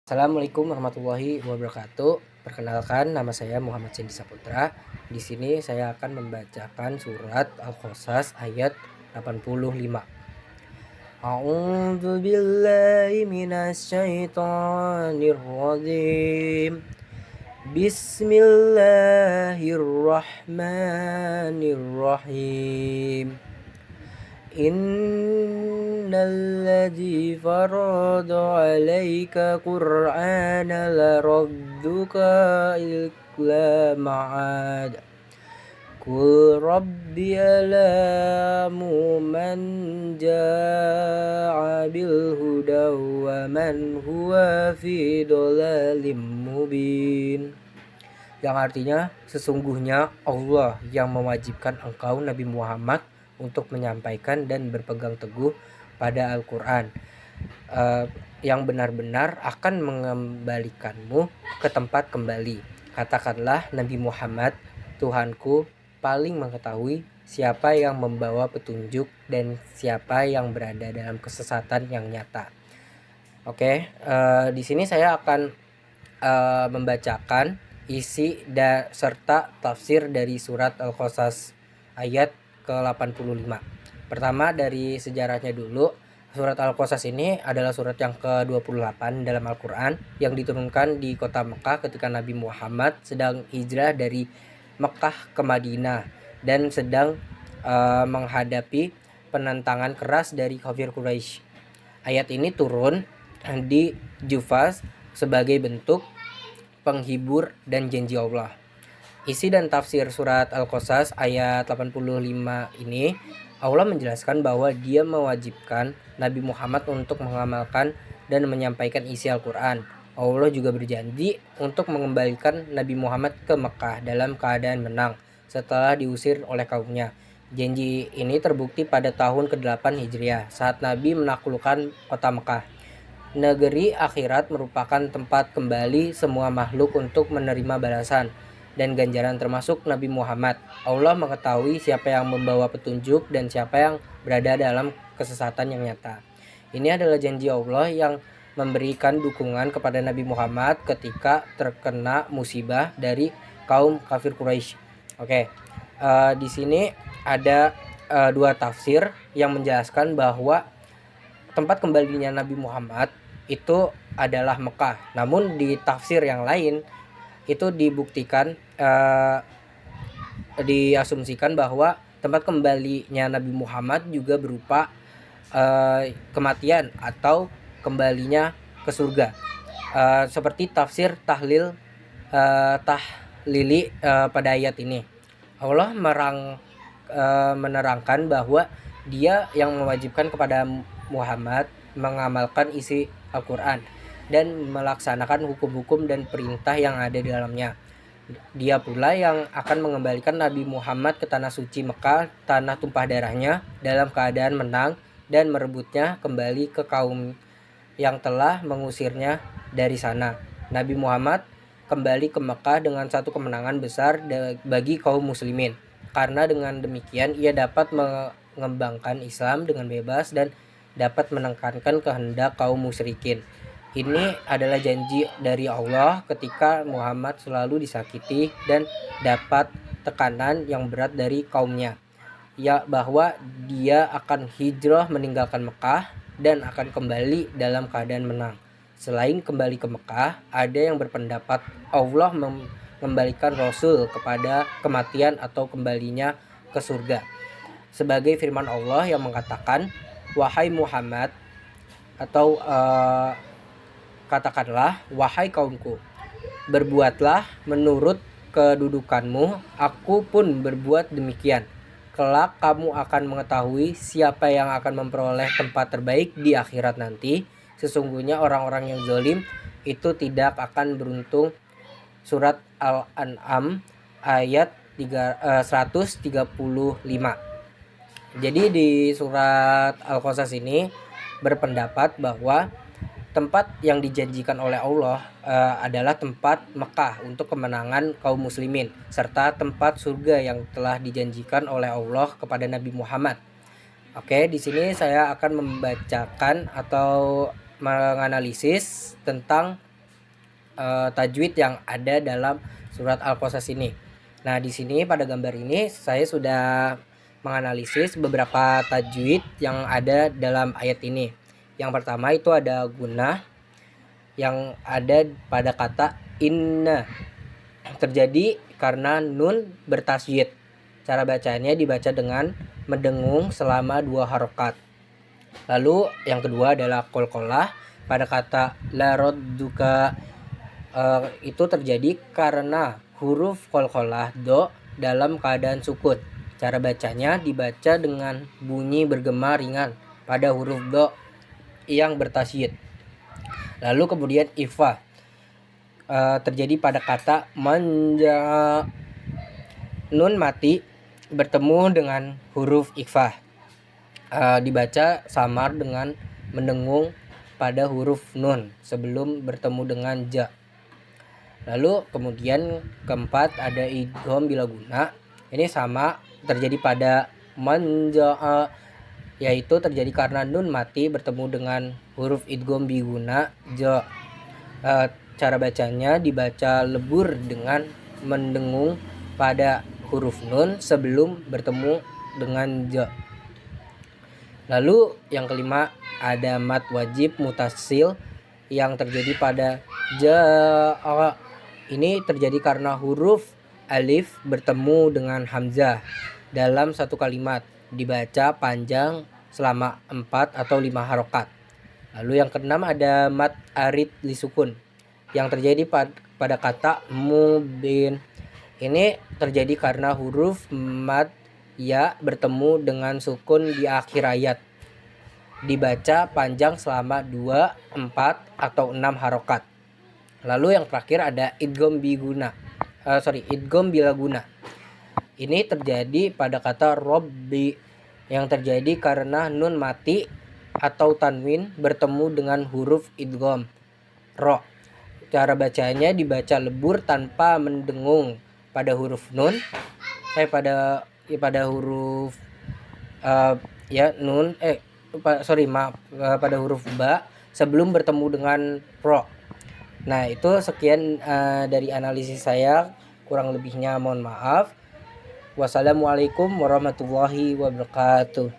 Assalamualaikum warahmatullahi wabarakatuh. Perkenalkan, nama saya Muhammad Sendi Saputra. Di sini saya akan membacakan surat Al-Qasas ayat 85. A'udzu billahi minasyaitonir rajim. Bismillahirrahmanirrahim. Innalladzi farada 'alaika Qur'ana laradduka ila ma'ad. Qul rabbi ya'lamu man jaa'a bil huda wa man huwa fi dhalalim mubin. Yang artinya, sesungguhnya Allah yang mewajibkan engkau Nabi Muhammad untuk menyampaikan dan berpegang teguh pada Al-Quran yang benar-benar akan mengembalikanmu ke tempat kembali. Katakanlah, Nabi Muhammad, Tuhanku paling mengetahui siapa yang membawa petunjuk dan siapa yang berada dalam kesesatan yang nyata. Oke, di sini saya akan membacakan isi serta tafsir dari surat Al-Qasas ayat ke-85. Pertama, dari sejarahnya dulu. Surat Al-Qasas ini adalah surat yang ke-28 dalam Al-Quran yang diturunkan di kota Mekah ketika Nabi Muhammad sedang hijrah dari Mekah ke Madinah dan sedang menghadapi penentangan keras dari kafir Quraisy. Ayat ini turun di Jufas sebagai bentuk penghibur dan janji Allah. Isi dan tafsir surat Al-Qasas ayat 85 ini, Allah menjelaskan bahwa Dia mewajibkan Nabi Muhammad untuk mengamalkan dan menyampaikan isi Al-Quran. Allah juga berjanji untuk mengembalikan Nabi Muhammad ke Mekah dalam keadaan menang setelah diusir oleh kaumnya. Janji ini terbukti pada tahun ke-8 Hijriah saat Nabi menaklukkan kota Mekah. Negeri akhirat merupakan tempat kembali semua makhluk untuk menerima balasan dan ganjaran termasuk Nabi Muhammad. Allah mengetahui siapa yang membawa petunjuk dan siapa yang berada dalam kesesatan yang nyata. Ini adalah janji Allah yang memberikan dukungan kepada Nabi Muhammad ketika terkena musibah dari kaum kafir Quraisy. Oke, di sini ada dua tafsir yang menjelaskan bahwa tempat kembalinya Nabi Muhammad itu adalah Mekah. Namun di tafsir yang lain itu dibuktikan, diasumsikan bahwa tempat kembalinya Nabi Muhammad juga berupa kematian atau kembalinya ke surga, seperti tafsir tahlili pada ayat ini. Allah menerangkan bahwa Dia yang mewajibkan kepada Muhammad mengamalkan isi Al-Quran dan melaksanakan hukum-hukum dan perintah yang ada di dalamnya. Dia pula yang akan mengembalikan Nabi Muhammad ke tanah suci Mekah, tanah tumpah darahnya, dalam keadaan menang dan merebutnya kembali ke kaum yang telah mengusirnya dari sana. Nabi Muhammad kembali ke Mekah dengan satu kemenangan besar bagi kaum muslimin. Karena dengan demikian ia dapat mengembangkan Islam dengan bebas dan dapat menekankan kehendak kaum musyrikin. Ini adalah janji dari Allah ketika Muhammad selalu disakiti dan dapat tekanan yang berat dari kaumnya, ya bahwa dia akan hijrah meninggalkan Mekah dan akan kembali dalam keadaan menang. Selain kembali ke Mekah, ada yang berpendapat Allah mengembalikan Rasul kepada kematian atau kembalinya ke surga. Sebagai firman Allah yang mengatakan, "Wahai Muhammad," atau katakanlah, "Wahai kaumku, berbuatlah menurut kedudukanmu, aku pun berbuat demikian. Kelak kamu akan mengetahui siapa yang akan memperoleh tempat terbaik di akhirat nanti. Sesungguhnya orang-orang yang zalim itu tidak akan beruntung." Surat Al-An'am ayat 135. Jadi di surat Al-Qasas ini berpendapat bahwa tempat yang dijanjikan oleh Allah adalah tempat Mekah untuk kemenangan kaum muslimin, serta tempat surga yang telah dijanjikan oleh Allah kepada Nabi Muhammad. Oke, di sini saya akan membacakan atau menganalisis tentang tajwid yang ada dalam surat Al-Qasas ini. Nah, di sini pada gambar ini saya sudah menganalisis beberapa tajwid yang ada dalam ayat ini. Yang pertama itu ada gunnah yang ada pada kata inna, terjadi karena nun bertasydid. Cara bacanya dibaca dengan mendengung selama 2 harokat. Lalu yang kedua adalah qalqalah pada kata la radduka, itu terjadi karena huruf qalqalah do dalam keadaan sukun. Cara bacanya dibaca dengan bunyi bergema ringan pada huruf do yang bertasydid. Lalu kemudian ifa terjadi pada kata manja, nun mati bertemu dengan huruf ikhfa, dibaca samar dengan mendengung pada huruf nun sebelum bertemu dengan ja. Lalu kemudian keempat ada idgham bila guna. Ini sama terjadi pada manja, yaitu terjadi karena nun mati bertemu dengan huruf idgham bi guna ja. Cara bacanya dibaca lebur dengan mendengung pada huruf nun sebelum bertemu dengan ja. Lalu yang kelima ada mad wajib mutasil yang terjadi pada ja. Ini terjadi karena huruf alif bertemu dengan hamzah dalam satu kalimat, dibaca panjang selama 4 atau 5 harokat. Lalu yang keenam ada mad arid lisukun yang terjadi pada kata mubin. Ini terjadi karena huruf mad ya bertemu dengan sukun di akhir ayat, dibaca panjang selama 2, 4 atau 6 harokat. Lalu yang terakhir ada idgham bila guna. Ini terjadi pada kata robbi yang terjadi karena nun mati atau tanwin bertemu dengan huruf idgham ro. Cara bacanya dibaca lebur tanpa mendengung pada huruf nun, pada huruf nun pada huruf ba sebelum bertemu dengan ro. Nah, itu sekian dari analisis saya, kurang lebihnya mohon maaf. Wassalamualaikum warahmatullahi wabarakatuh.